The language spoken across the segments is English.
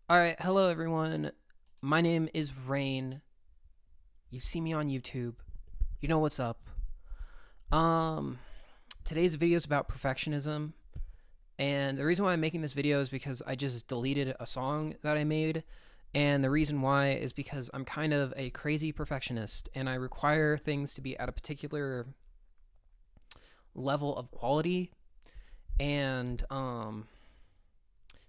All right, hello everyone. My name is Rain. You've seen me on YouTube. You know what's up. Um, Today's video is about perfectionism, and the reason why I'm making this video is because I just deleted a song that I made, and the reason why is because I'm kind of a crazy perfectionist, and I require things to be at a particular level of quality, and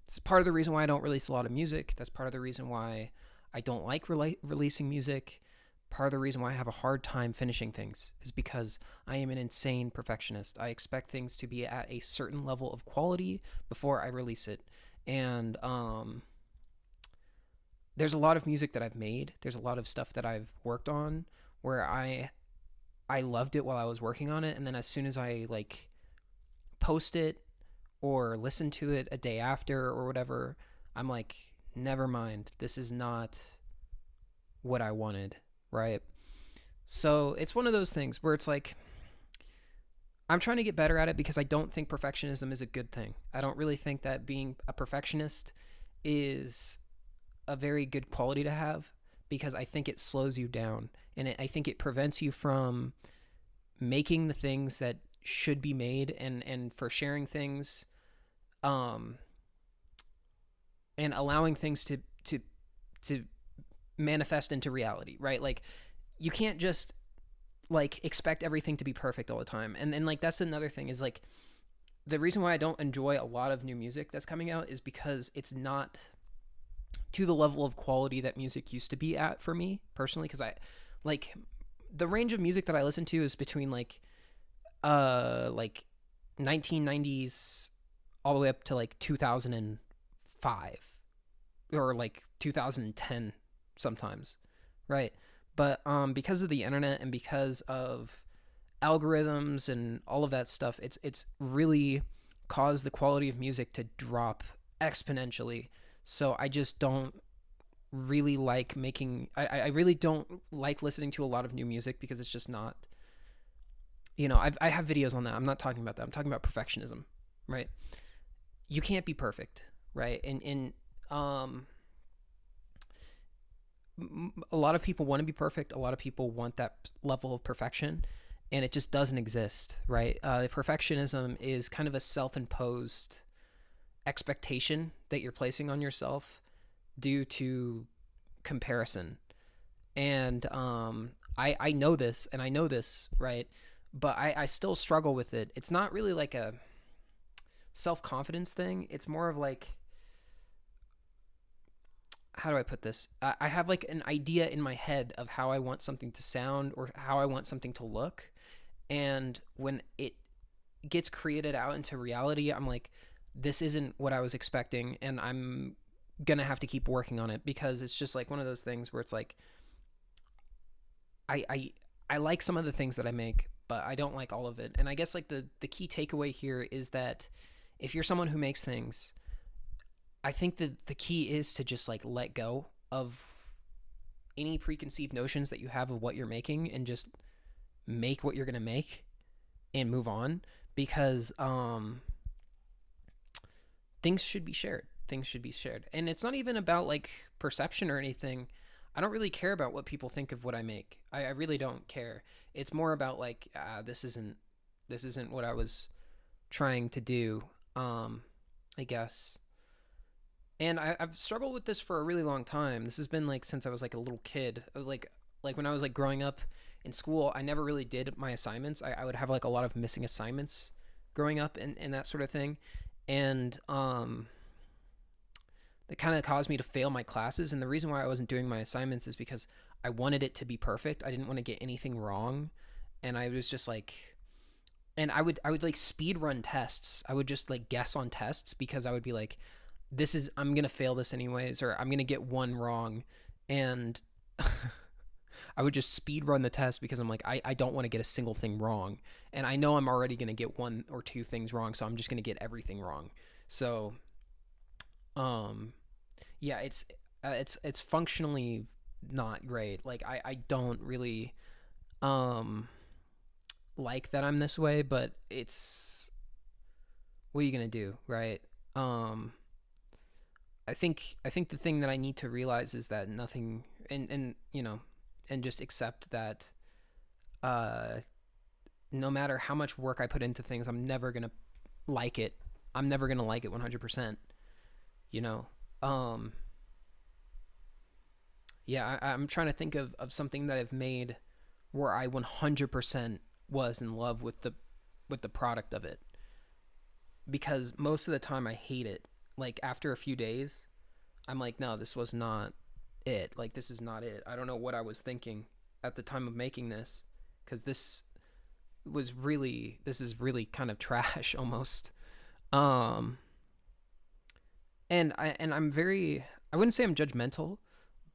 it's part of the reason why I don't release a lot of music. That's part of the reason why I don't like releasing music. Part of the reason why I have a hard time finishing things is because I am an insane perfectionist. I expect things to be at a certain level of quality before I release it. And there's a lot of music that I've made. There's a lot of stuff that I've worked on where I loved it while I was working on it, and then as soon as I like post it or listen to it a day after or whatever, I'm like, never mind. This is not what I wanted, right? So it's one of those things where it's like, I'm trying to get better at it because I don't think perfectionism is a good thing. I don't really think that being a perfectionist is a very good quality to have because I think it slows you down and I think it prevents you from making the things that should be made and for sharing things um, and allowing things to manifest into reality, right? Like you can't just like expect everything to be perfect all the time. And like that's another thing is like the reason why I don't enjoy a lot of new music that's coming out is because it's not to the level of quality that music used to be at for me personally because I like the range of music that I listen to is between like 1990s all the way up to like 2005 or like 2010 sometimes, right? But because of the internet and because of algorithms and all of that stuff, it's really caused the quality of music to drop exponentially. So I just don't really like making. I really don't like listening to a lot of new music because it's just not. I have videos on that. I'm not talking about that. I'm talking about perfectionism, right? You can't be perfect, right? And um, a lot of people want to be perfect. A lot of people want that level of perfection, and it just doesn't exist, right? Perfectionism is kind of a self-imposed expectation that you're placing on yourself due to comparison. And I know this, and I know this, right? But I still struggle with it. It's not really like a self confidence thing. It's more of like, how do I put this? I have like an idea in my head of how I want something to sound or how I want something to look. And when it gets created out into reality, I'm like, this isn't what I was expecting. And I'm going to have to keep working on it because it's just like one of those things where it's like, I, I, I like some of the things that I make, but I don't like all of it. And I guess like the key takeaway here is that if you're someone who makes things, I think that the key is to just like let go of any preconceived notions that you have of what you're making and just make what you're going to make and move on because things should be shared. Things should be shared. And it's not even about like perception or anything. I don't really care about what people think of what I make. I really don't care. It's more about like this isn't what I was trying to do. I guess. And I've struggled with this for a really long time. This has been like since I was like a little kid. I was like when I was like growing up in school, I never really did my assignments. I would have like a lot of missing assignments growing up and that sort of thing. And that kind of caused me to fail my classes. And the reason why I wasn't doing my assignments is because I wanted it to be perfect. I didn't want to get anything wrong. And I was just like, and I would like speed run tests. I would just like guess on tests because I would be like, I'm gonna fail this anyways, or I'm gonna get one wrong, and I would just speed run the test because I'm like, I don't want to get a single thing wrong, and I know I'm already gonna get one or two things wrong, so I'm just gonna get everything wrong. So, um, yeah, it's functionally not great. Like I don't really um like that I'm this way, but it's what are you gonna do, right? Um, I think the thing that I need to realize is that nothing, and you know, and just accept that uh no matter how much work I put into things, I'm never going to like it. I'm never going to like it 100%, you know. Um yeah, I'm trying to think of something that I've made where I 100% was in love with the product of it, because most of the time I hate it. Like after a few days, I'm like, no, this was not it. Like this is not it. I don't know what I was thinking at the time of making this, because this is really kind of trash almost. Um, and I'm very, I wouldn't say I'm judgmental,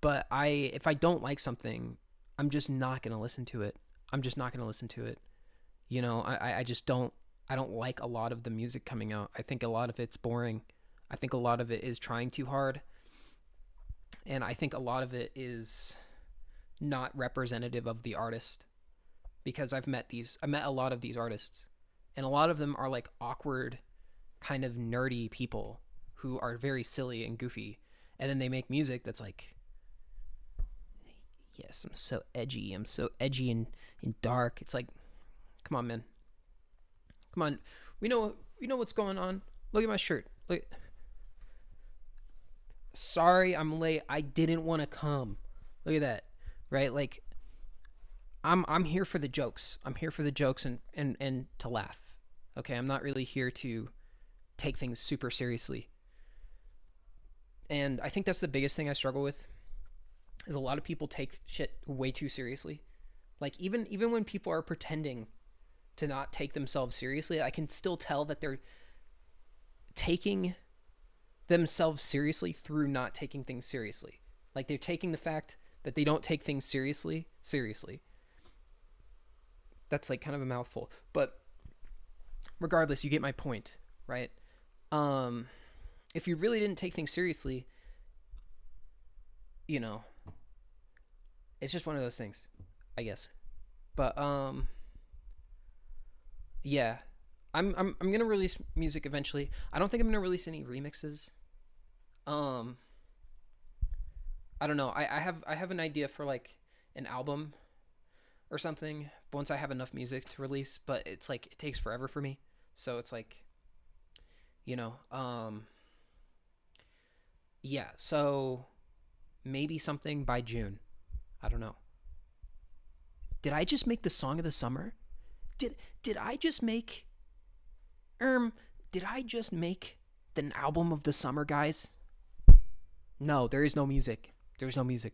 but if I don't like something, I'm just not gonna listen to it. I'm just not gonna listen to it. You know, I just don't, I don't like a lot of the music coming out. I think a lot of it's boring. I think a lot of it is trying too hard, and I think a lot of it is not representative of the artist, because I met a lot of these artists, and a lot of them are like awkward, kind of nerdy people who are very silly and goofy, and then they make music that's like, yes, I'm so edgy and dark. It's like, come on, man, come on, we know what's going on. Look at my shirt. Look, sorry, I'm late. I didn't want to come. Look at that, right? Like I'm here for the jokes. I'm here for the jokes and to laugh. Okay, I'm not really here to take things super seriously. And I think that's the biggest thing I struggle with, is a lot of people take shit way too seriously. Like even when people are pretending to not take themselves seriously, I can still tell that they're taking themselves seriously through not taking things seriously. Like they're taking the fact that they don't take things seriously. That's like kind of a mouthful, but regardless, you get my point, right? Um, if you really didn't take things seriously, you know, it's just one of those things, I guess. But yeah, I'm gonna release music eventually. I don't think I'm gonna release any remixes. Um, I don't know. I have an idea for like an album or something once I have enough music to release, but it's like it takes forever for me. So it's like, you know, yeah. So maybe something by June. I don't know. Did I just make the song of the summer? Did I just make um did I just make the album of the summer, guys? No, there is no music. There's no music.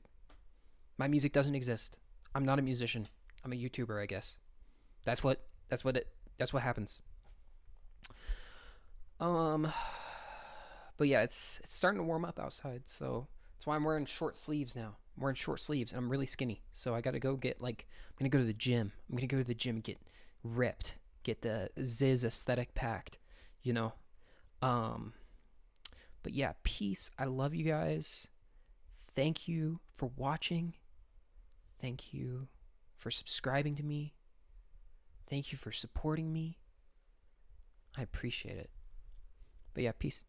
My music doesn't exist. I'm not a musician. I'm a YouTuber, I guess. That's what that's what happens. Um but yeah, it's starting to warm up outside, so that's why I'm wearing short sleeves now. I'm wearing short sleeves and I'm really skinny. So I gotta go get like I'm gonna go to the gym. I'm gonna go to the gym and get ripped. Get the Ziz aesthetic packed, you know. Um but yeah, peace. I love you guys. Thank you for watching. Thank you for subscribing to me. Thank you for supporting me. I appreciate it. But yeah, peace.